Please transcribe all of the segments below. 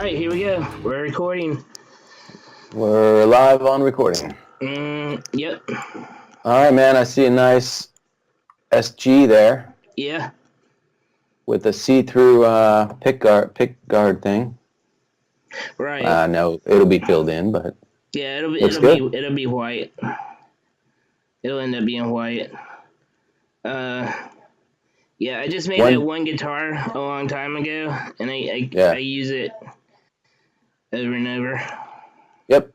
right, here we go. We're recording. We're live on recording. Yep. All right, man. I see a nice SG there. Yeah. With a see-through pick guard thing. Right. No, it'll be filled in, but yeah, it'll be white. It'll end up being white. Yeah, I just made that one guitar a long time ago, and I use it over and over. Yep.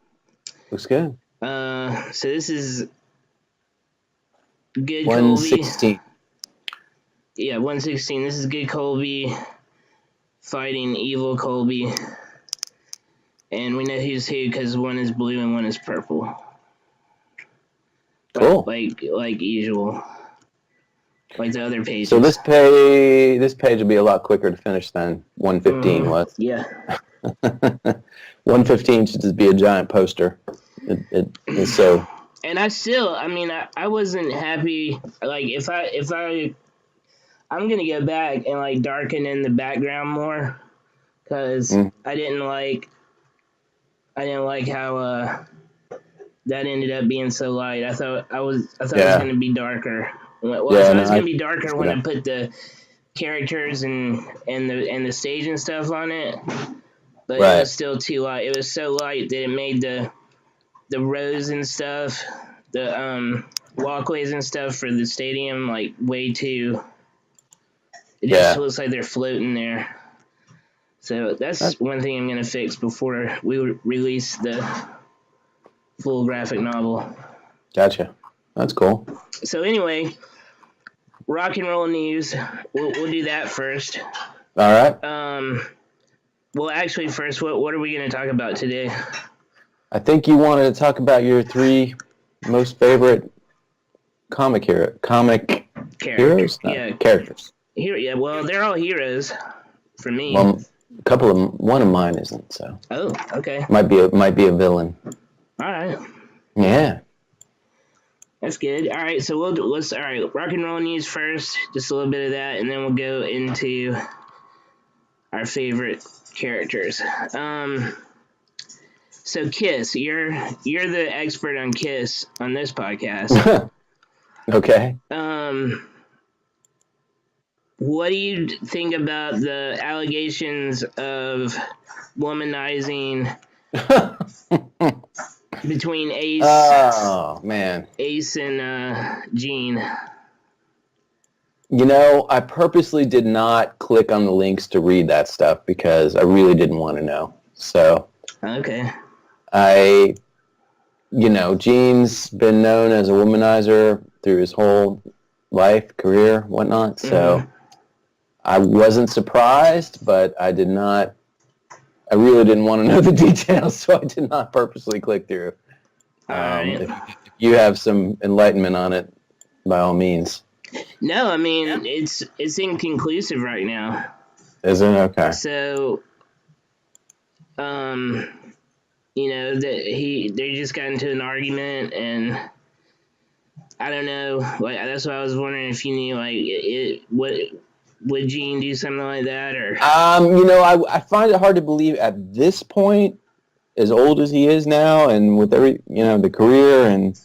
Looks good. So this is good 116. Colby. Yeah, 116. This is good Colby fighting evil Colby. And we know who's who because one is blue and one is purple. Cool. Like usual. Like the other pages. So this page will be a lot quicker to finish than 115 was. Yeah. 115 should just be a giant poster. It is so. And I wasn't happy. Like if I'm gonna go back and like darken in the background more, because I didn't like how that ended up being so light. I thought it was gonna be darker. Well, I thought it was gonna be darker when I put the characters and the stage and stuff on it, but it was still too light. It was so light that it made the rows and stuff, the walkways and stuff for the stadium like way too. It just looks like they're floating there. So that's one thing I'm gonna fix before we release the full graphic novel. Gotcha. That's cool. So anyway, rock and roll news. We'll do that first. All right. Well, actually, first, what are we going to talk about today? I think you wanted to talk about your 3 most favorite comic heroes. Characters. Characters. Yeah, well, they're all heroes for me. Well, one of mine isn't. So. Oh, okay. Might be a villain. All right. Yeah. That's good. All right, so let's rock and roll news first, just a little bit of that, and then we'll go into our favorite characters. So Kiss, you're the expert on Kiss on this podcast. Okay. What do you think about the allegations of womanizing between Ace? Oh man, Ace and Gene. You know, I purposely did not click on the links to read that stuff because I really didn't want to know. So okay. Gene's been known as a womanizer through his whole life, career, whatnot. So I wasn't surprised, but I really didn't want to know the details, so I did not purposely click through. If you have some enlightenment on it, by all means. No, I mean, it's inconclusive right now. Is it? Okay. So, they just got into an argument, and I don't know, like, that's why I was wondering if you knew, like, would Gene do something like that, or? I find it hard to believe at this point, as old as he is now, and with every, the career and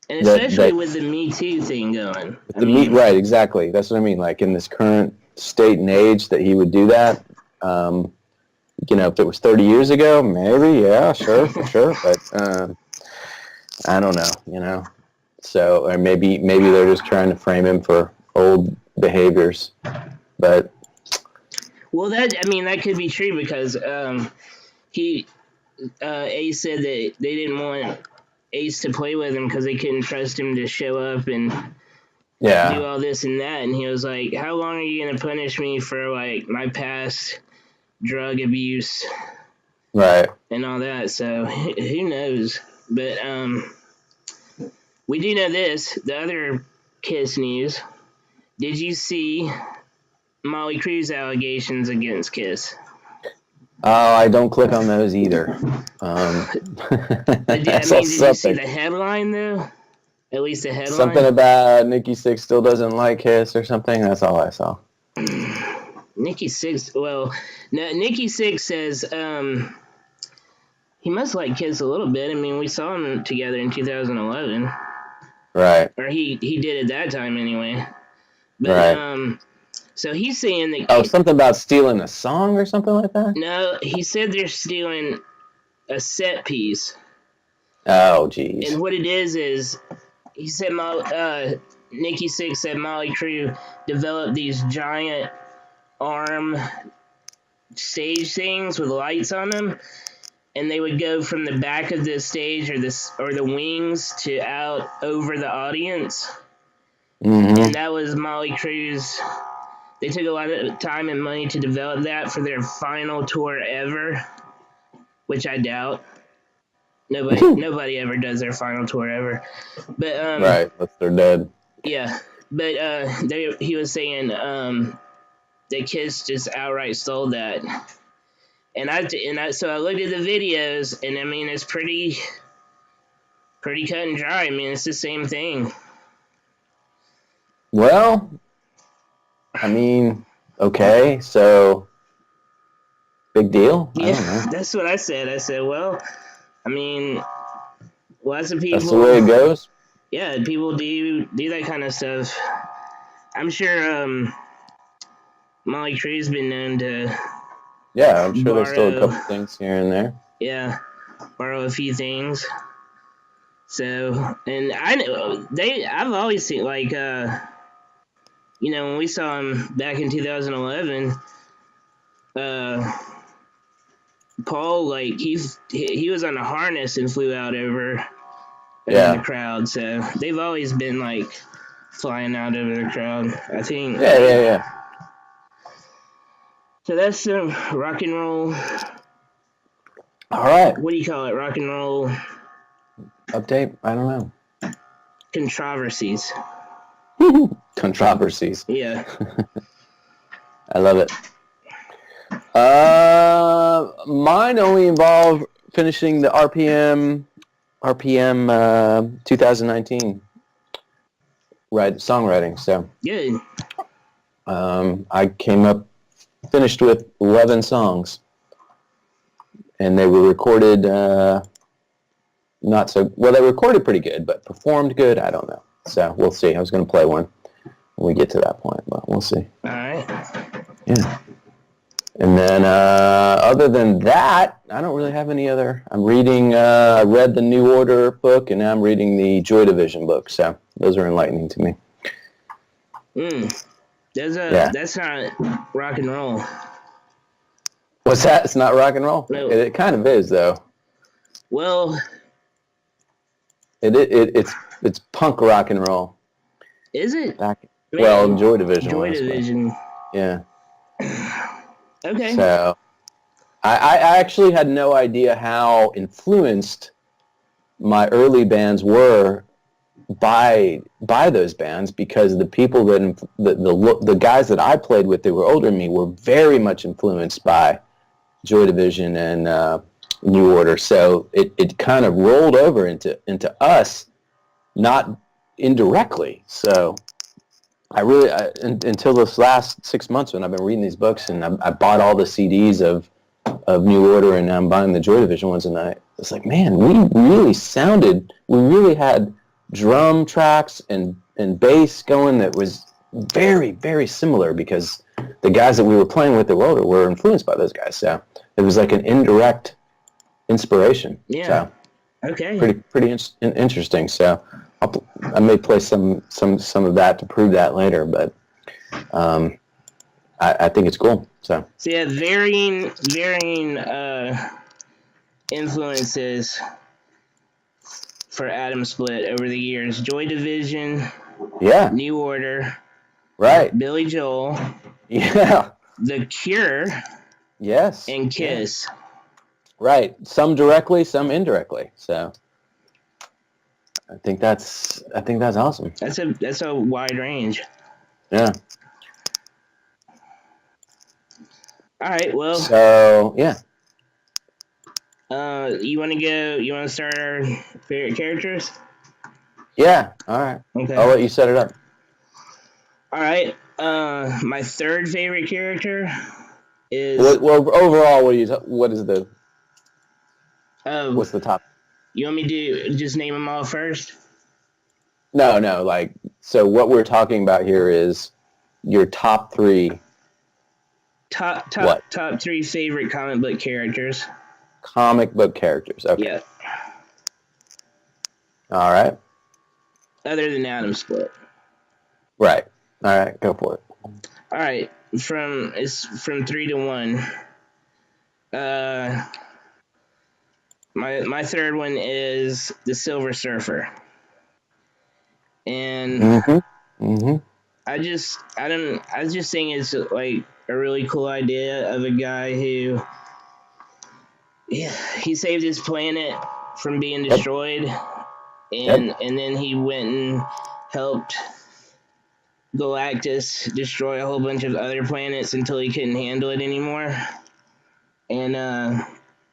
especially with the Me Too thing going. Right, exactly. That's what I mean. Like in this current state and age that he would do that. If it was 30 years ago, maybe, yeah, sure, for sure. But I don't know, So, or maybe they're just trying to frame him for old behaviors. But that could be true because Ace said that they didn't want Ace to play with him because they couldn't trust him to show up and do all this and that. And he was like, how long are you going to punish me for, like, my past drug abuse? Right. And all that. So, who knows? But we do know this. The other Kiss news. Did you see Motley Crue's allegations against Kiss? I don't click on those either. Did you see the headline, though? At least the headline? Something about Nikki Sixx still doesn't like Kiss or something. That's all I saw. Nikki Sixx. Well, no, Nikki Sixx says he must like Kiss a little bit. I mean, we saw them together in 2011. Right. Or he did at that time anyway. But right. So he's saying that. Oh, something about stealing a song or something like that? No, he said they're stealing a set piece. Oh, geez. And what it is he said Nikki Sixx said Motley Crue developed these giant arm stage things with lights on them, and they would go from the back of the stage or the wings to out over the audience. Mm-hmm. And that was Motley Crue's. They took a lot of time and money to develop that for their final tour ever, which I doubt. Nobody ever does their final tour ever. But right, unless they're dead. Yeah, but he was saying that Kiss just outright stole that, so I looked at the videos, and I mean it's pretty cut and dry. I mean it's the same thing. Well, I mean, okay, so big deal. Yeah, that's what I said. I said, well, I mean, lots of people. That's the way it goes. Yeah, people do that kind of stuff. I'm sure Motley Crue's been known to. Yeah, I'm sure they stole a couple things here and there. Yeah, borrow a few things. So, and I know I've always seen like when we saw him back in 2011, Paul, like he was on a harness and flew out over the crowd. So they've always been like flying out over the crowd, I think. Yeah. So that's some rock and roll. All right. What do you call it? Rock and roll update? I don't know. Controversies. Controversies. Yeah. I love it. Mine only involve finishing the RPM 2019 songwriting. So good. I finished with 11 songs, and they were recorded not so well. They recorded pretty good, but performed good, I don't know. So we'll see. I was going to play one when we get to that point, but we'll see. All right. Yeah. And then other than that, I don't really have any other. I'm reading, I read the New Order book, and now I'm reading the Joy Division book, so those are enlightening to me. That's not rock and roll. What's that? It's not rock and roll? No. It kind of is, though. Well, it's punk rock and roll. Is it? Joy Division. Joy Division. Yeah. Okay. So, I actually had no idea how influenced my early bands were by those bands, because the people the guys that I played with that were older than me were very much influenced by Joy Division and New Order. So it kind of rolled over into us, not indirectly. So I really until this last 6 months when I've been reading these books, and I bought all the CDs of New Order, and now I'm buying the Joy Division ones, and I was like, man, we really had drum tracks and bass going that was very, very similar, because the guys that we were playing with that were older were influenced by those guys. So it was like an indirect inspiration. Yeah. So okay. Pretty interesting. So I may play some of that to prove that later, but I think it's cool. So yeah, varying influences for Atomsplit over the years. Joy Division. Yeah. New Order. Right. Billy Joel. Yeah. The Cure. Yes. And Kiss. Yeah. Right. Some directly, some indirectly. So I think that's awesome. That's a wide range. Yeah. All right. Well. So yeah. You want to start our favorite characters? Yeah. All right. Okay. I'll let you set it up. All right. My third favorite character is... Well, overall, what is the... what's the top? You want me to just name them all first? No, like, so what we're talking about here is your top three... Top 3 favorite comic book characters. Comic book characters, okay. Yeah. All right. Other than Atomsplit. Right. All right, go for it. All right, from 3 to 1. My third one is the Silver Surfer, and I just think it's like a really cool idea of a guy who, he saved his planet from being destroyed, and then he went and helped Galactus destroy a whole bunch of other planets until he couldn't handle it anymore, and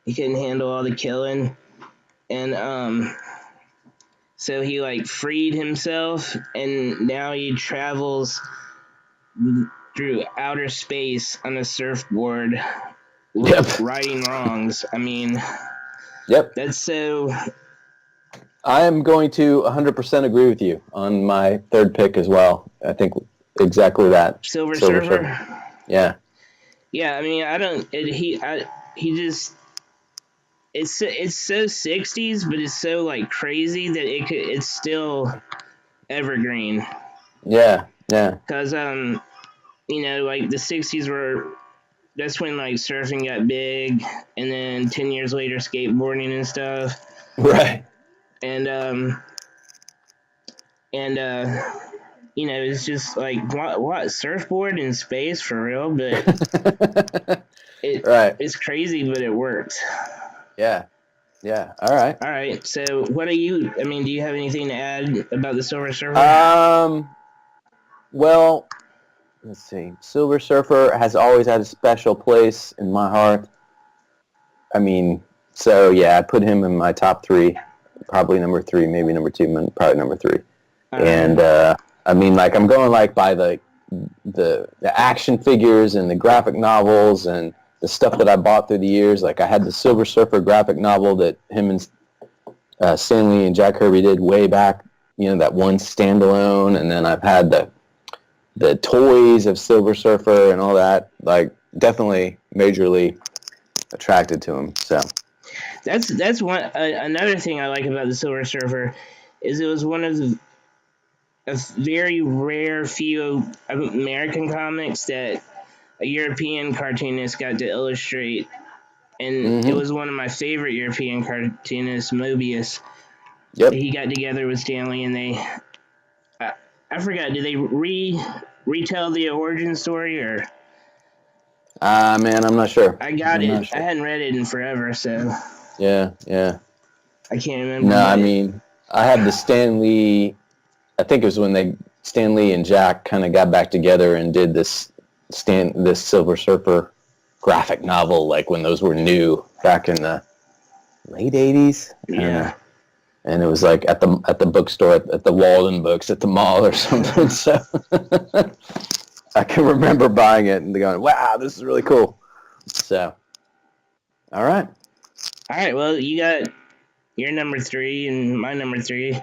he couldn't handle all the killing, and so he like freed himself, and now he travels through outer space on a surfboard, righting wrongs. I mean, that's so... I am going to 100% agree with you on my third pick as well. I think exactly that. Silver Surfer? Yeah. Yeah, I mean, he just... It's so 60s, but it's so like crazy that it's still evergreen. Yeah. Because you know, like the 60s that's when like surfing got big, and then 10 years later skateboarding and stuff. Right. And you know, it's just like what surfboard in space for real, but it's crazy, but it works. Yeah. All right. So what do you have anything to add about the Silver Surfer? Well, let's see. Silver Surfer has always had a special place in my heart. I mean, so yeah, I put him in my top 3, probably number 3, maybe number 2, probably number 3. And I mean, like, I'm going like by the action figures and the graphic novels and the stuff that I bought through the years. Like, I had the Silver Surfer graphic novel that him and Stan Lee and Jack Kirby did way back, you know, that one standalone, and then I've had the toys of Silver Surfer and all that. Like, definitely majorly attracted to him. So that's one another thing I like about the Silver Surfer is it was one of a very rare few American comics that a European cartoonist got to illustrate, and it was one of my favorite European cartoonists, Mobius. He got together with Stanley, and they I forgot, did they retell the origin story, or? Man, I'm not sure. I hadn't read it in forever, so. Yeah. I can't remember. No, I mean, I had the Stan Lee, I think it was when Stan Lee and Jack kind of got back together and did this Silver Surfer graphic novel, like when those were new back in the late 80s. Yeah. And it was like at the bookstore, at the Walden Books at the mall or something. So I can remember buying it and going, wow, this is really cool. So, all right. Well, you got your number 3 and my number 3.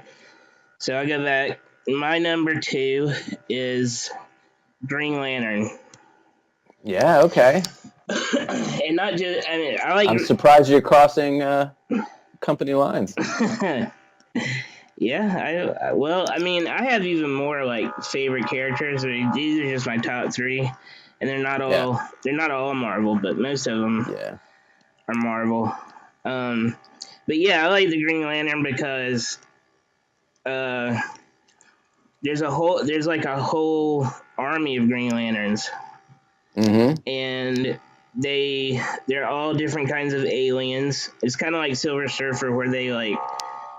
So I'll go back. My number 2 is Green Lantern. Yeah, okay. And not just, I mean, I'm surprised you're crossing company lines. Yeah, well, I mean, I have even more like favorite characters. These are just my top 3, and they're not all Marvel, but most of them are Marvel. But yeah, I like the Green Lantern because there's like a whole army of Green Lanterns, and they're all different kinds of aliens. It's kind of like Silver Surfer, where they like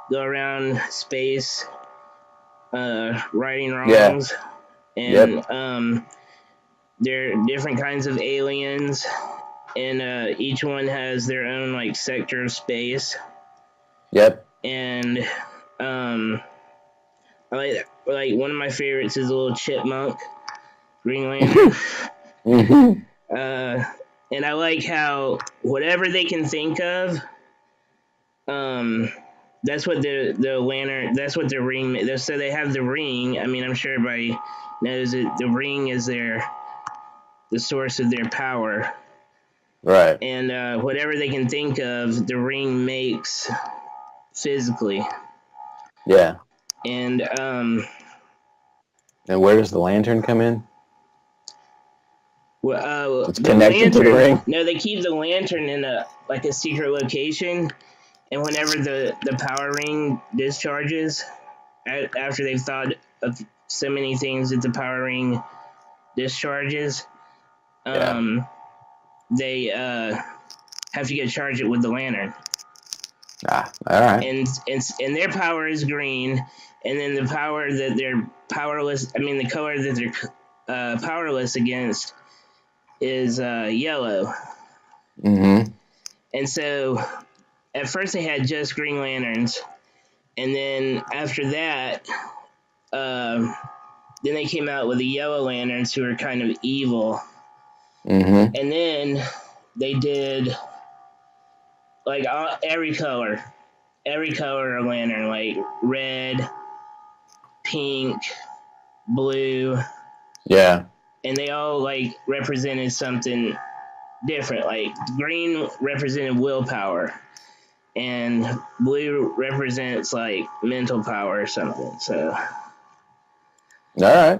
go around space, righting wrongs, and they're different kinds of aliens, and each one has their own like sector of space. And I like one of my favorites is a little chipmunk. Green Lantern. Mm-hmm. And I like how whatever they can think of, that's what the lantern. That's what the ring. So they have the ring. I mean, I'm sure everybody knows that the ring is the source of their power. Right. And whatever they can think of, the ring makes physically. Yeah. And where does the lantern come in? Well, it's connected to the ring? No, they keep the lantern in a secret location, and whenever the power ring discharges, after they've thought of so many things that the power ring discharges, they have to get charge it with the lantern. Ah, all right. And their power is green, and then the power that they're powerless. I mean, the color that they're powerless against is yellow. Mm-hmm. And so at first they had just Green Lanterns, and then after that, then they came out with the Yellow Lanterns, who are kind of evil. Mm-hmm. And then they did like every color of lantern, like red, pink, blue. Yeah. And they all like represented something different. Like green represented willpower, and blue represents like mental power or something. So, all right.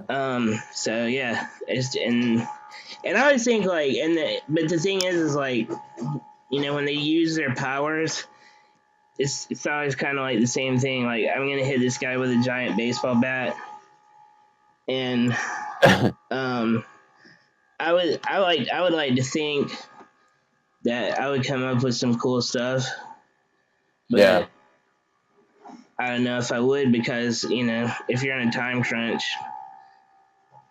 So yeah, and I always think like, but the thing is like, when they use their powers, it's always kind of like the same thing. Like, I'm gonna hit this guy with a giant baseball bat, and I would like to think that I would come up with some cool stuff, but yeah. I don't know if I would, because if you're in a time crunch,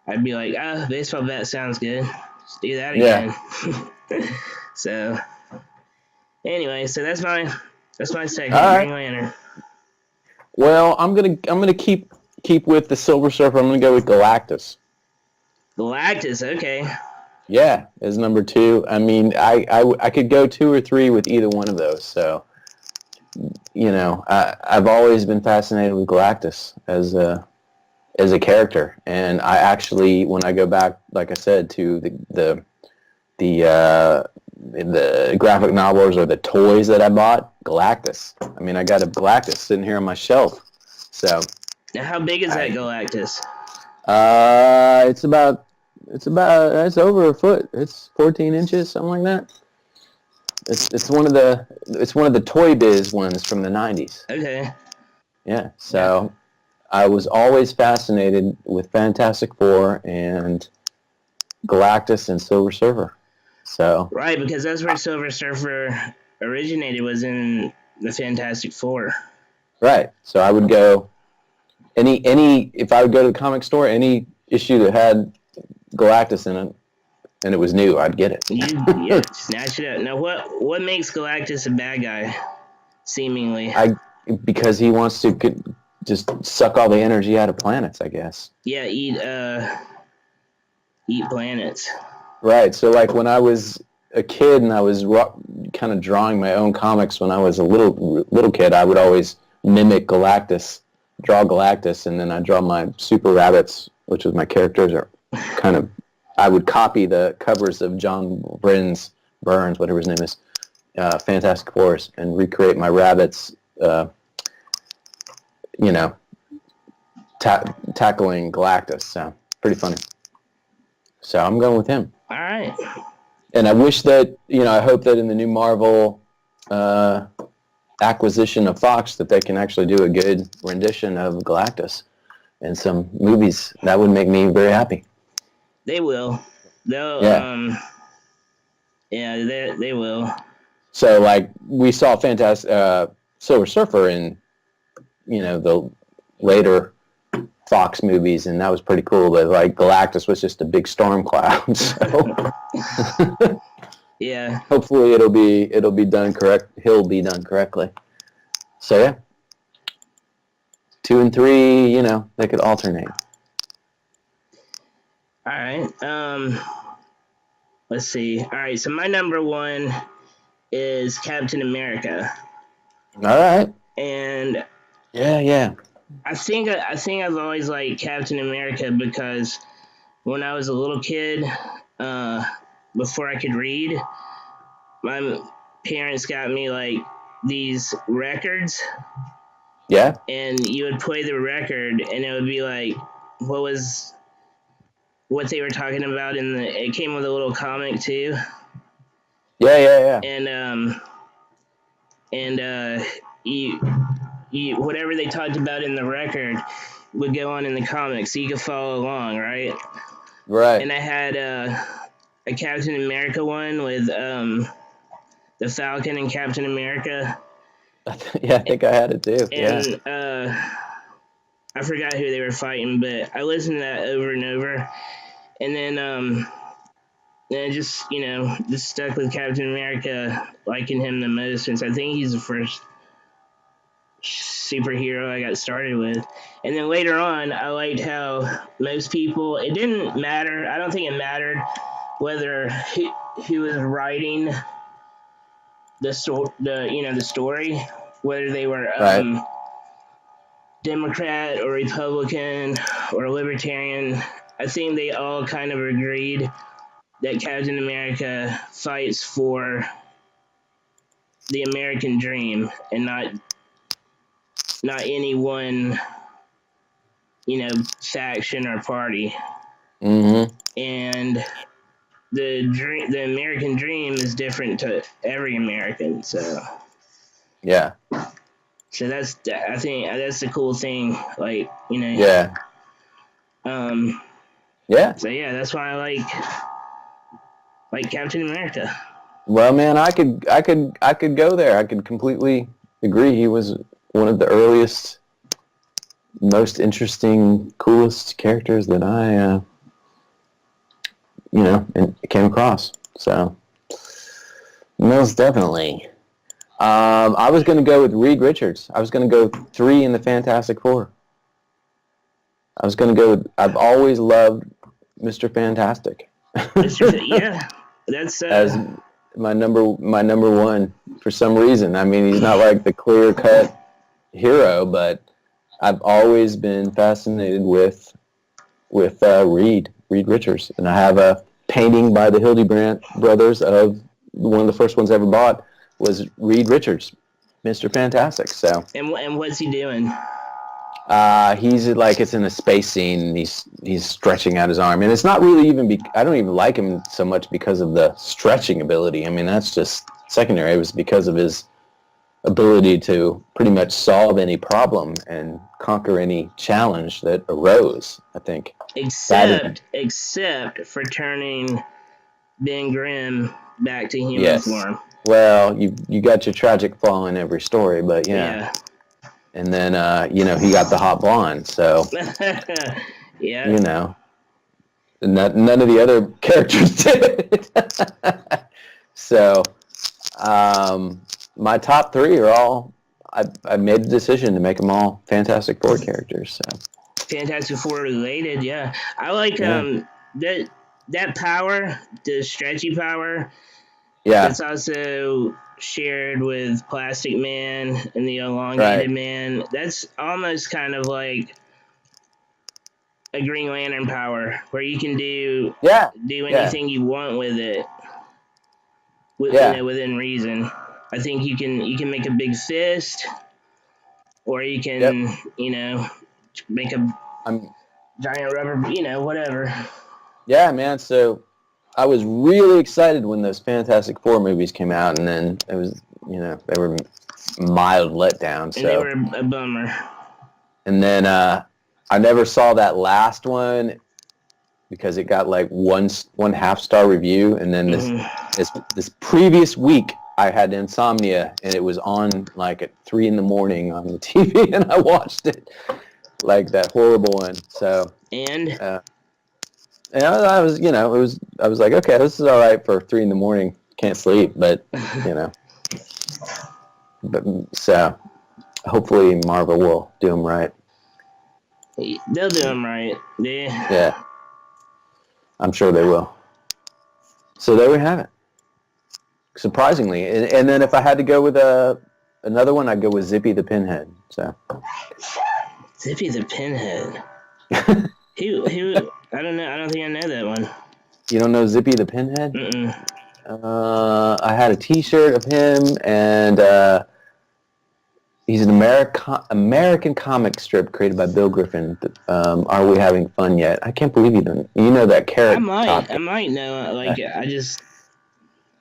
I'd be like, baseball bat sounds good. Let's do that again. Yeah. So anyway, so that's my segment, Green Lantern. Well, I'm gonna keep with the Silver Surfer. I'm gonna go with Galactus. Galactus, okay. Yeah, is number 2. I mean, I could go 2 or 3 with either one of those. So, I've always been fascinated with Galactus as a character, and I actually, when I go back, like I said, to the graphic novels or the toys that I bought, Galactus. I mean, I got a Galactus sitting here on my shelf. So. Now, how big is that Galactus? It's over a foot. It's 14 inches, something like that. It's one of the Toy Biz ones from the 90s. Okay. Yeah. So I was always fascinated with Fantastic Four and Galactus and Silver Surfer. So. Right, because that's where Silver Surfer originated, was in the Fantastic Four. Right. So I would go if I would go to the comic store, any issue that had Galactus in it, and it was new, I'd get it. Yeah, snatch it up. Now, what makes Galactus a bad guy, seemingly? Because he wants to just suck all the energy out of planets, I guess. Yeah, eat planets. Right. So, like, when I was a kid and I was kind of drawing my own comics when I was a little kid, I would always mimic Galactus, draw Galactus, and then I'd draw my Super Rabbits, which was my characters, or kind of, I would copy the covers of John Burns, whatever his name is, Fantastic Fours, and recreate my rabbits, tackling Galactus. So, pretty funny. So, I'm going with him. All right. And I wish that, I hope that in the new Marvel acquisition of Fox, that they can actually do a good rendition of Galactus in some movies. That would make me very happy. They will. They'll, they will. So, like, we saw Silver Surfer in, the later Fox movies, and that was pretty cool. But, like, Galactus was just a big storm cloud. So, yeah. Hopefully, it'll be done correct. He'll be done correctly. So, yeah. 2 and 3, they could alternate. All right. Let's see. All right. So my number one is Captain America. All right. And yeah. I think I've always liked Captain America because when I was a little kid, before I could read, my parents got me like these records. Yeah. And you would play the record, and it would be like what they were talking about it came with a little comic too. Yeah. And you whatever they talked about in the record would go on in the comic, so you could follow along, right? Right. And I had a Captain America one with the Falcon and Captain America. Yeah, I think I had it too. And I forgot who they were fighting, but I listened to that over and over. And then I just stuck with Captain America, liking him the most, since I think he's the first superhero I got started with. And then later on, I liked how most people, it didn't matter. I don't think it mattered whether he was writing the story, whether they were Right. Democrat or Republican or Libertarian. I think they all kind of agreed that Captain America fights for the American dream and not any one, faction or party. Mm-hmm. And the American dream is different to every American. So yeah. So I think that's the cool thing. Like Yeah. Yeah. So yeah, that's why I like Captain America. Well, man, I could go there. I could completely agree. He was one of the earliest, most interesting, coolest characters that I, came across. So, most definitely. I was going to go with Reed Richards. I was going to go 3 in the Fantastic Four. I was going to go with, I've always loved Mr. Fantastic. Yeah, that's as my number one for some reason. I mean, he's not like the clear-cut hero, but I've always been fascinated with Reed Richards, and I have a painting by the Hildebrandt brothers of one of the first ones I ever bought was Reed Richards, Mr. Fantastic. So, and what's he doing? He's like, it's in a space scene, and he's stretching out his arm, and it's not really even. I don't even like him so much because of the stretching ability. I mean, that's just secondary. It was because of his ability to pretty much solve any problem and conquer any challenge that arose. I think. Except for turning Ben Grimm back to human form. Well, you got your tragic flaw in every story, but yeah. And then, he got the hot blonde, so, yeah. None of the other characters did. So, my top 3 are all, I made the decision to make them all Fantastic Four characters, so. Fantastic Four related, yeah. I like, that power, the stretchy power. Yeah. It's also shared with Plastic Man and the Elongated Man. That's almost kind of like a Green Lantern power, where you can do anything you want with it, within reason. I think you can make a big fist, or you can make a giant rubber, whatever. Yeah, man. So I was really excited when those Fantastic Four movies came out, and then it was, they were mild letdowns. And they were a bummer. And then I never saw that last one because it got like one half-star review, and then this previous week I had insomnia, and it was on like at 3 a.m. on the TV, and I watched it, like that horrible one. So and I was, I was like, okay, this is all right for 3 a.m. Can't sleep, but, but so hopefully Marvel will do them right. They'll do them right. Yeah. I'm sure they will. So there we have it. Surprisingly. And then if I had to go with another one, I'd go with Zippy the Pinhead. So Zippy the Pinhead. Who? I don't know. I don't think I know that one. You don't know Zippy the Pinhead? Mm-mm. I had a T-shirt of him, and he's an American comic strip created by Bill Griffin. Are we having fun yet? I can't believe you don't. You know that Carrot Top. I might know. Like I just.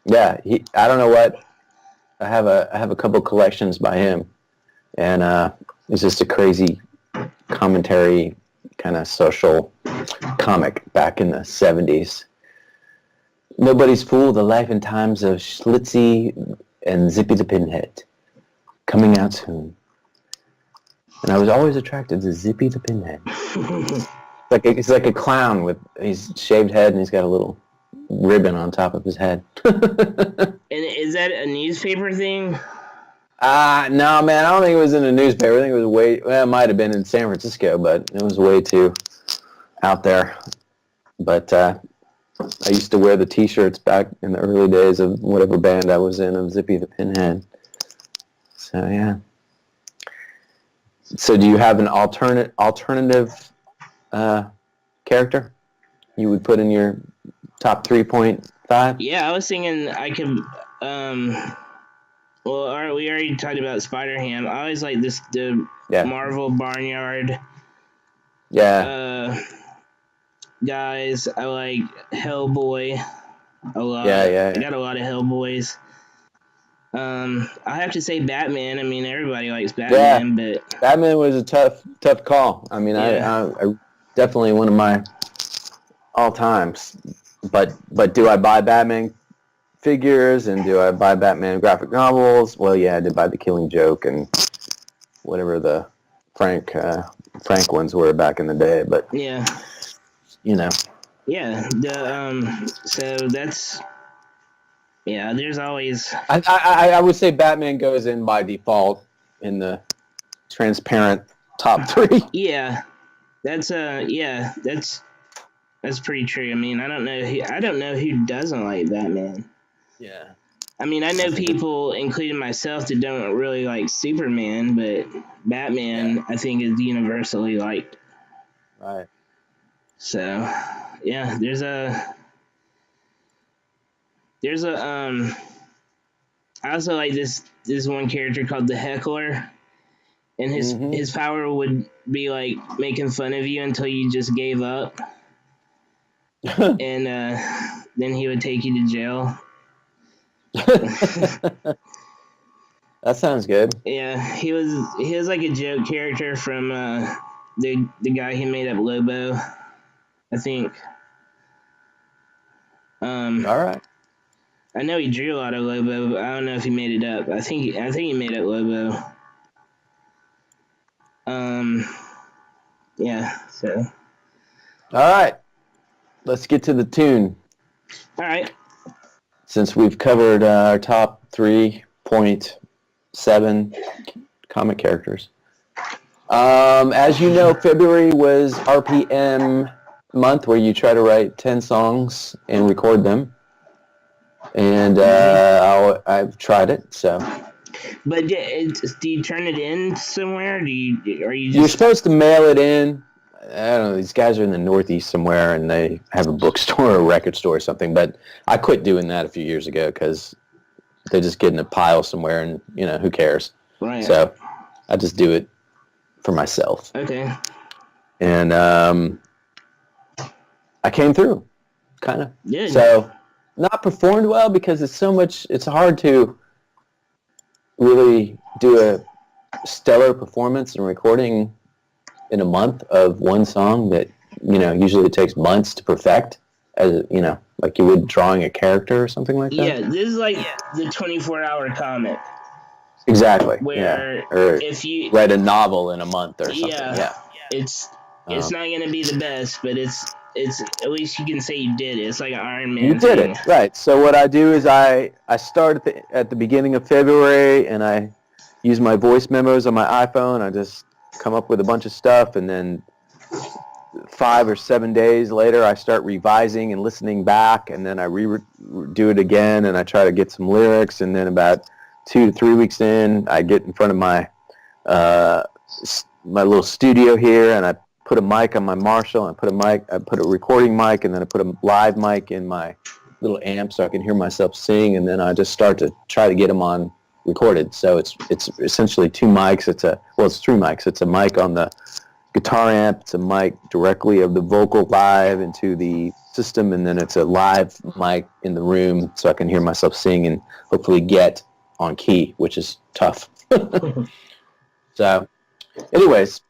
Yeah, I don't know what. I have a couple collections by him, and it's just a crazy commentary kind of social comic back in the 70s. Nobody's Fool, The Life and Times of Schlitzie and Zippy the Pinhead. Coming out soon. And I was always attracted to Zippy the Pinhead. It's like a clown with his shaved head, and he's got a little ribbon on top of his head. And is that a newspaper thing? No, man, I don't think it was in a newspaper. I think it was it might have been in San Francisco, but it was way too out there. But I used to wear the T-shirts back in the early days of whatever band I was in, of Zippy the Pinhead. So, yeah. So do you have an alternative character you would put in your top 3.5? Yeah, I was thinking I could... well, we already talked about Spider-Ham. I always like the Marvel Barnyard guys. I like Hellboy a lot. Yeah. I got a lot of Hellboys. I have to say Batman. I mean, everybody likes Batman, but Batman was a tough call. I mean, I definitely one of my all times. But do I buy Batman figures, and do I buy Batman graphic novels? Well, yeah, I did buy The Killing Joke and whatever the Frank ones were back in the day. But yeah, you know. Yeah. So that's. Yeah, there's always... I would say Batman goes in by default in the transparent top 3. Yeah, that's pretty true. I mean, I don't know who doesn't like Batman. Yeah. I mean, I know people, including myself, that don't really like Superman, but Batman, I think, is universally liked. Right. So, yeah, there's a I also like this one character called the Heckler, and his power would be like making fun of you until you just gave up, and then he would take you to jail. That sounds good. Yeah, he was like a joke character from the guy who made up Lobo, I think. All right. I know he drew a lot of Lobo, but I don't know if he made it up. I think he made up Lobo. Yeah, so. All right. Let's get to the tune. All right. Since we've covered our top 3.7 comic characters. As you know, February was RPM month, where you try to write 10 songs and record them. And I've tried it, so. But do you turn it in somewhere? You're supposed to mail it in. I don't know. These guys are in the Northeast somewhere, and they have a bookstore or a record store or something. But I quit doing that a few years ago because they just get in a pile somewhere, and who cares? Right. So I just do it for myself. Okay. And I came through, kind of. Yeah. So. Not performed well because it's hard to really do a stellar performance and recording in a month of one song that, usually it takes months to perfect, as like you would drawing a character or something like that. Yeah, this is like the 24-hour comic. Exactly. Where or if you write a novel in a month or something. Yeah. It's not going to be the best, but it's at least you can say you did it. It's like an Iron Man. You did it, right? So what I do is I start at the beginning of February, and I use my voice memos on my iPhone. I just come up with a bunch of stuff, and then 5 or 7 days later, I start revising and listening back, and then I do it again, and I try to get some lyrics, and then about 2 to 3 weeks in, I get in front of my little studio here, and I put a mic on my Marshall, and I put a recording mic, and then I put a live mic in my little amp so I can hear myself sing, and then I just start to try to get them on recorded. So it's essentially 2 mics. It's 3 mics. It's a mic on the guitar amp, it's a mic directly of the vocal live into the system, and then it's a live mic in the room so I can hear myself sing and hopefully get on key, which is tough. So, anyways,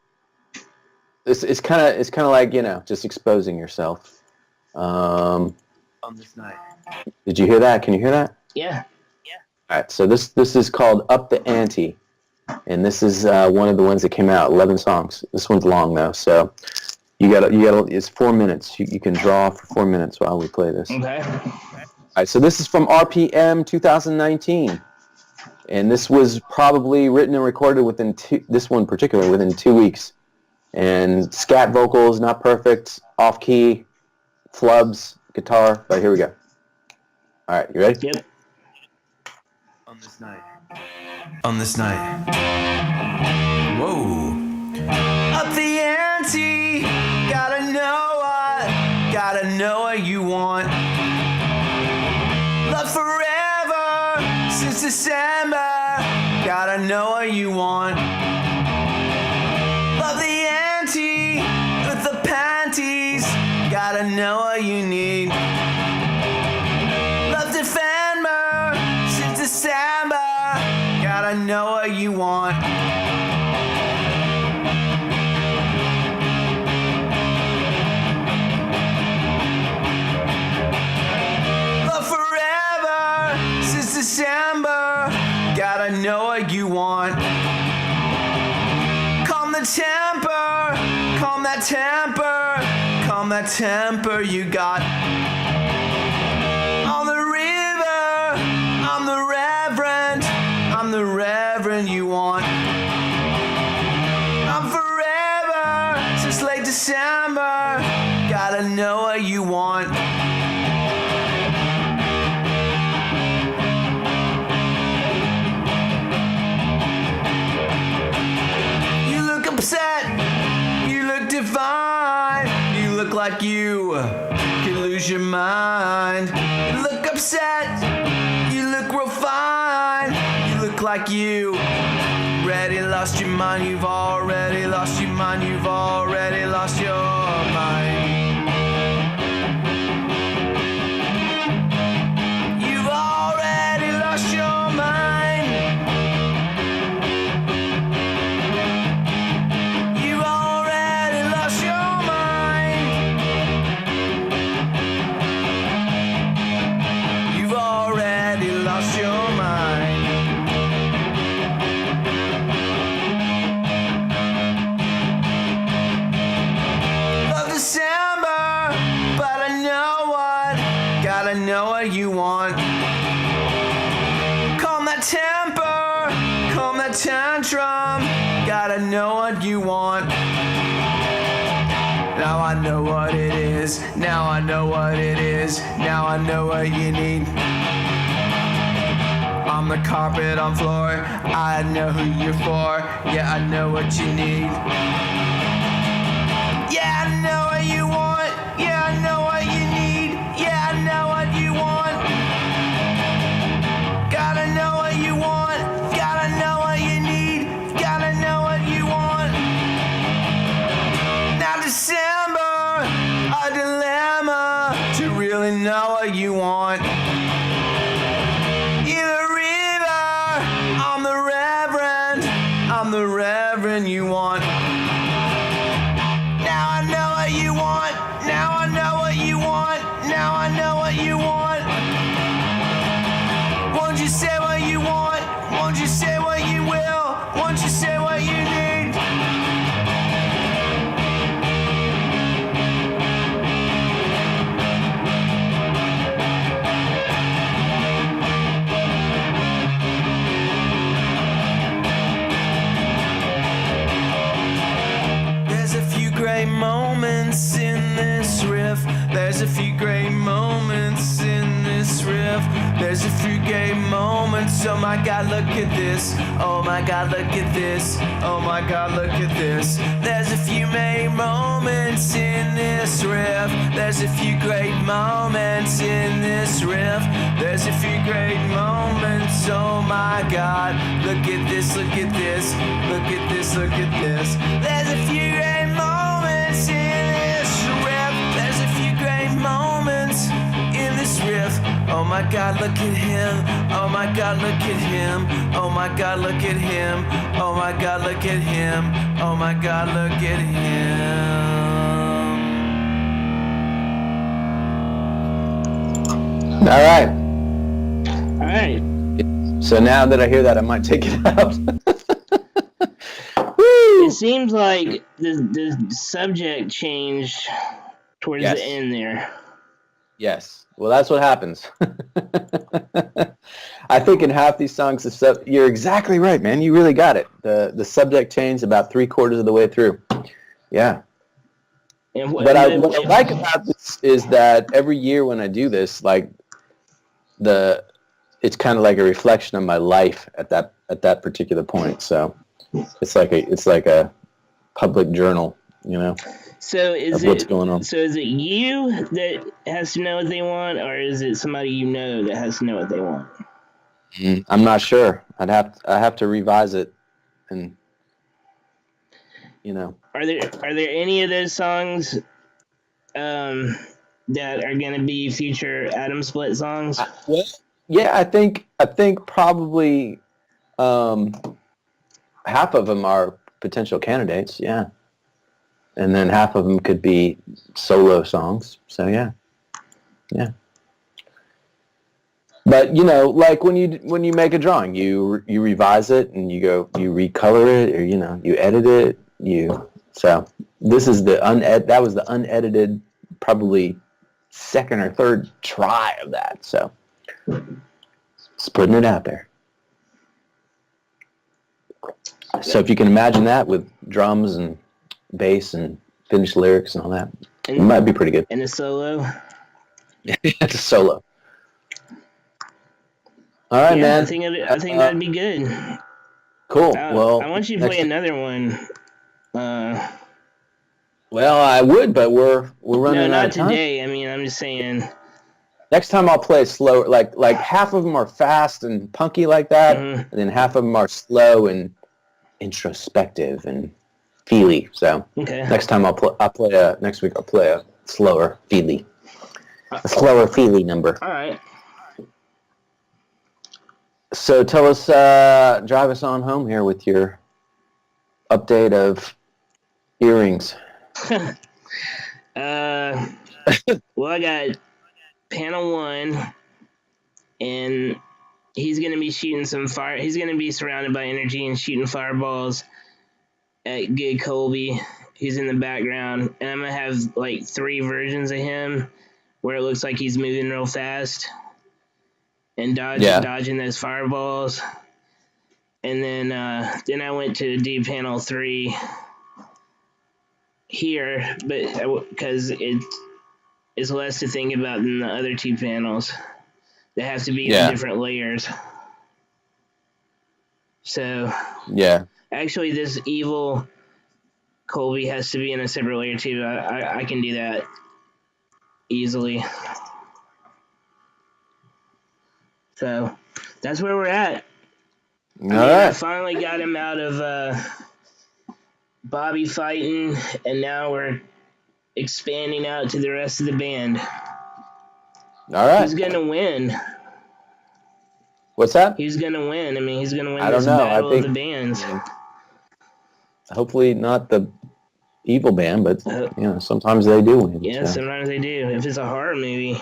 it's kind of like, just exposing yourself. On this night. Did you hear that? Can you hear that? Yeah. All right. So this is called Up the Ante, and this is one of the ones that came out. 11 songs. This one's long though, so you got. It's 4 minutes. You can draw for 4 minutes while we play this. Okay. All right. So this is from RPM 2019. And this was probably written and recorded within this one particularly within 2 weeks. And scat vocals, not perfect, off key, flubs, guitar. But here we go. All right, you ready? Yep. On this night. Whoa. Up the ante. Gotta know what you want. Love forever since December. Gotta know what you want. Love the ante with the panties. Gotta know what you need. Love Defender since December. Gotta know what you want. Love forever since December. Gotta know what you want. Calm the temper, calm that temper, calm that temper you got. On the river, I'm the reverend you want. I'm forever since late December. Gotta know what you want. You look upset, you look divine, you look like you could lose your mind. You look upset, you look real fine, you look like you already lost your mind. You've already lost your mind. You've already lost your mind. You've already lost your mind. You've already lost your mind. You've already lost your mind. December, but I gotta know what you want. Calm that temper, calm that tantrum, gotta know what you want. Now I know what it is, now I know what it is, now I know what you need. On the carpet, on floor, I know who you're for, yeah, I know what you need. Yeah, I know what you want. Yeah, I know what you need. Yeah, I know what you want. Gotta know what you want. Gotta know what you need. Gotta know what you want. Now December, a dilemma to really know what you want. In the river, I'm the reverend you want. Now I know what you want. Now I know what you want. Now I know what you want. Won't you say what you want? Won't you say what you will? Won't you say what you need? There's a few great moments There's a few great moments in this riff. There's a few great moments. Oh my God, look at this. Oh my God, look at this. Oh my God, look at this. There's a few great moments in this riff. There's a few great moments in this riff. There's a few great moments. Oh my God, look at this, look at this. Look at this, look at this. There's a few great moments in this riff. There's a few great moments in this riff. Oh my God, look at him. Oh my God, look at him. Oh my God, look at him. Oh my God, look at him. Oh my God, look at him. All right. All right. So now that I hear that, I might take it out. It seems like the subject changed towards the end there. Yes. Well, that's what happens. I think in half these songs, you're exactly right, man. You really got it. The subject changed about 3/4 of the way through. Yeah. And what I like about this is that every year when I do this, like it's kind of like a reflection of my life at that particular point. So it's like a public journal, you know. So is what's going on. So is it you that has to know what they want, or is it somebody you know that has to know what they want? I'm not sure. I have to revise it, and you know. Are there any of those songs that are going to be future Atomsplit songs? Well, yeah, I think probably half of them are potential candidates. Yeah. And then half of them could be solo songs. So yeah. But you know, like when you make a drawing, you revise it and you recolor it, or you edit it. So this is that was the unedited, probably second or third try of that. So just putting it out there. So if you can imagine that with drums and bass and finished lyrics and all that, it might be pretty good. And a solo? It's a solo. All right, man. I think that'd be good. Cool. Well, I want you to play another one. Well, I would, but we're running out of time. No, not today. I mean, I'm just saying. Next time I'll play slower. Like half of them are fast and punky like that, and then half of them are slow and introspective and feely. So next time next week I'll play a slower feely number. All right. So tell us, drive us on home here with your update of earrings. Well, I got panel 1, and he's going to be shooting some fire. He's going to be surrounded by energy and shooting fireballs at Good Colby. He's in the background, and I'm going to have like 3 versions of him where it looks like he's moving real fast and dodging those fireballs. And then I went to do panel 3 here, but because it's less to think about than the other 2 panels. They have to be in different layers. So actually, this evil Colby has to be in a separate layer too. I can do that easily. So that's where we're at. I finally got him out of Bobby fighting, and now we're expanding out to the rest of the band. All right. Who's going to win? What's that? Who's going to win? I mean, he's going to win this battle of the bands. Hopefully not the evil band, but sometimes they do win. Yeah, sometimes they do. If it's a horror movie.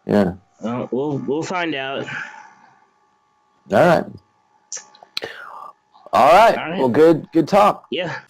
Yeah. Well, we'll find out. All right. Well, good talk. Yeah.